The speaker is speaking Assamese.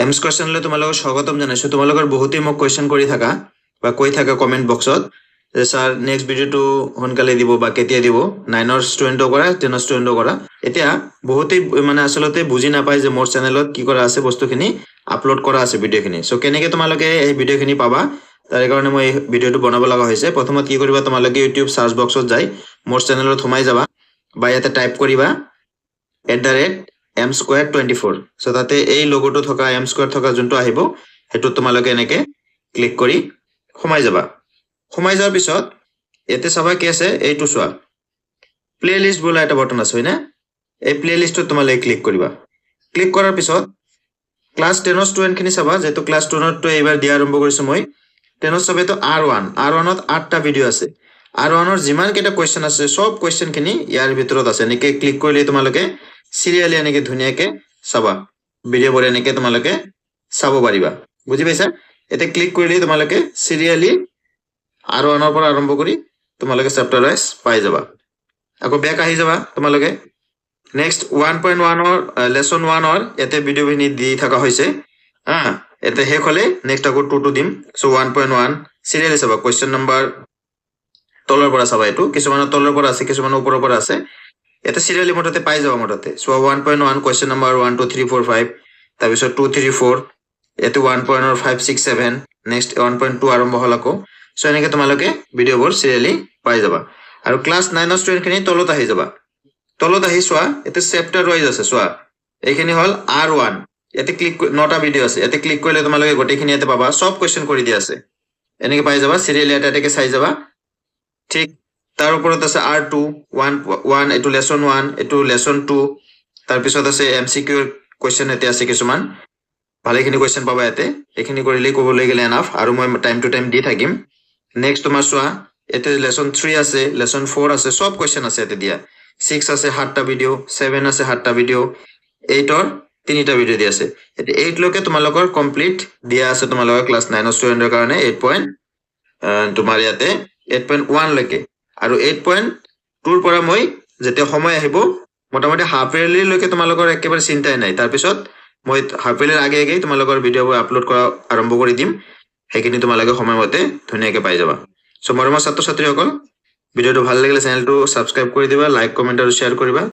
এম স্কোয়াৰ চেনেললৈ তোমালোকক স্বাগতম জনাইছো। তোমালোকৰ বহুতেই মোক কুৱেশ্যন কৰি থাকা বা কৈ থাকা কমেণ্ট বক্সত যে ছাৰ নেক্সট ভিডিঅ'টো সোনকালে দিব বা কেতিয়া দিব, 9ৰ ষ্টুডেণ্টৰ কৰা 10ৰ ষ্টুডেণ্টৰ কৰা। এতিয়া বহুতেই মানে আচলতে বুজি নাপায় যে মোৰ চেনেলত কি কৰা আছে, বস্তুখিনি আপলোড কৰা আছে ভিডিঅ'খিনি। চ' কেনেকৈ তোমালোকে এই ভিডিঅ'খিনি পাবা, তাৰ কাৰণে মই এই ভিডিঅ'টো বনাব লগা হৈছে। প্ৰথমত কি কৰিবা, তোমালোকে ইউটিউব চাৰ্চ বক্সত যাই মোৰ চেনেলত সোমাই যাবা বা ইয়াতে টাইপ কৰিবা @m²24। চ' তাতে এই লগোটো থকা m² থকা যোনটো আহিব সেইটো তোমালোকে এনেকে ক্লিক কৰি সোমাই যাবা। সোমাই যোৱাৰ পিছত ইয়াতে চাবা কি আছে, এইটো চোৱা প্লে লিষ্ট বোলা এটা বটন আছে, হয় না? এই প্লে লিষ্টত তোমালোকে ক্লিক কৰিবা। ক্লিক কৰাৰ পিছত ক্লাছ 10ৰ ষ্টুডেণ্টখিনি চাবা, যেহেতু ক্লাছ 10ৰটো এইবাৰ দিয়া আৰম্ভ কৰিছোঁ মই। 10ত চাবেতো R1ত 8টা ভিডিঅ' আছে। R1ৰ যিমান কেইটা কুৱেশ্যন আছে সব কুৱেশ্যনখিনি ইয়াৰ ভিতৰত আছে। এনেকে ক্লিক কৰিলে তোমালোকে চিৰিয়েলি এনেকে ধুনীয়াকে চাবা, ভিডিঅ'বোৰ এনেকে তোমালোকে চাব পাৰিবা। বুজি পাইছা? এতিয়া ক্লিক কৰিলে তোমালোকে চিৰিয়েলি R1ৰ পৰা আৰম্ভ কৰি তোমালোকে চেপ্টাৰ ৱাইজ পাই যাবা। আকৌ বেক আহি যাবা তোমালোকে। নেক্সট 1.1ৰ লেচন 1ৰ ইয়াতে ভিডিঅ'খিনি দি থকা হৈছে। ইয়াতে শেষ হ'লে নেক্সট আকৌ 2টো দিম। চ' 1.1 চিৰিয়েলি চাবা, কুৱেশ্যন নম্বৰ তলৰ পৰা চাবা। এইটো কিছুমানৰ তলৰ পৰা আছে, কিছুমানৰ ওপৰৰ পৰা আছে। ইয়াতে চিৰিয়েলি মুঠতে পাই যাবা মুঠতে। চ' 1.1 কুৱেশ্যন নম্বৰ 1 2 3 4 5, তাৰপিছত 2 3 4, ইয়াতে 1.5 6 7, নেক্সট 1.2 আৰম্ভ হ'ল আকৌ। চ' এনেকে তোমালোকে ভিডিঅ'বোৰ চিৰিয়েলি পাই যাবা। আৰু ক্লাছ 9ৰ ষ্টুডেণ্টখিনি তলত আহি যাবা। তলত আহি চোৱা, ইয়াতে চেপ্টাৰ ৱাইজ আছে। চোৱা এইখিনি হ'ল R1। ইয়াতে ক্লিক 9টা ভিডিঅ' আছে, ইয়াতে ক্লিক কৰিলে তোমালোকে গোটেইখিনি ইয়াতে পাবা, সব কুৱেশ্যন কৰি দিয়া আছে। এনেকে পাই যাবা, চিৰিয়েলি এটা এটাকে চাই যাবা। ঠিক তাৰ ওপৰত আছে R2 1, এইটো লেচন 1, এইটো লেচন 2, তাৰপিছত আছে MCQ কুৱেশ্যন ইয়াতে আছে কিছুমান, ভালেখিনি কুৱেশ্যন পাবা ইয়াতে। এইখিনি কৰিলেই ক'বলৈ গ'লে এনাফ, আৰু মই টাইম টু টাইম দি থাকিম। নেক্সট তোমাৰ চোৱা, ইয়াতে লেচন 3 আছে, লেচন 4 আছে, সব কুৱেশ্যন আছে ইয়াতে দিয়া। 6 আছে 7টা ভিডিঅ', 7 আছে 7টা ভিডিঅ', 8ৰ 3টা ভিডিঅ' দিয়া আছে। এতিয়া 8 লৈকে তোমালোকৰ কমপ্লিট দিয়া আছে তোমালোকৰ ক্লাছ 9ৰ ষ্টুডেণ্টৰ কাৰণে। তোমাৰ ইয়াতে 8.1 লৈকে, আৰু 8.2ৰ পৰা মই যেতিয়া সময় আহিব মোটামুটি হাফ ইয়াৰলিলৈকে তোমালোকৰ একেবাৰে চিন্তাই নাই। তাৰপিছত মই হাফ ইয়াৰলিৰ আগে আগেই তোমালোকৰ ভিডিঅ'বোৰ আপলোড কৰা আৰম্ভ কৰি দিম। সেইখিনি তোমালোকে সময়মতে ধুনীয়াকৈ পাই যাবা। চ' মৰমৰ ছাত্ৰ ছাত্ৰীসকল, ভিডিঅ'টো ভাল লাগিলে চেনেলটো ছাবস্ক্ৰাইব কৰি দিবা, লাইক কমেণ্ট আৰু শ্বেয়াৰ কৰিবা।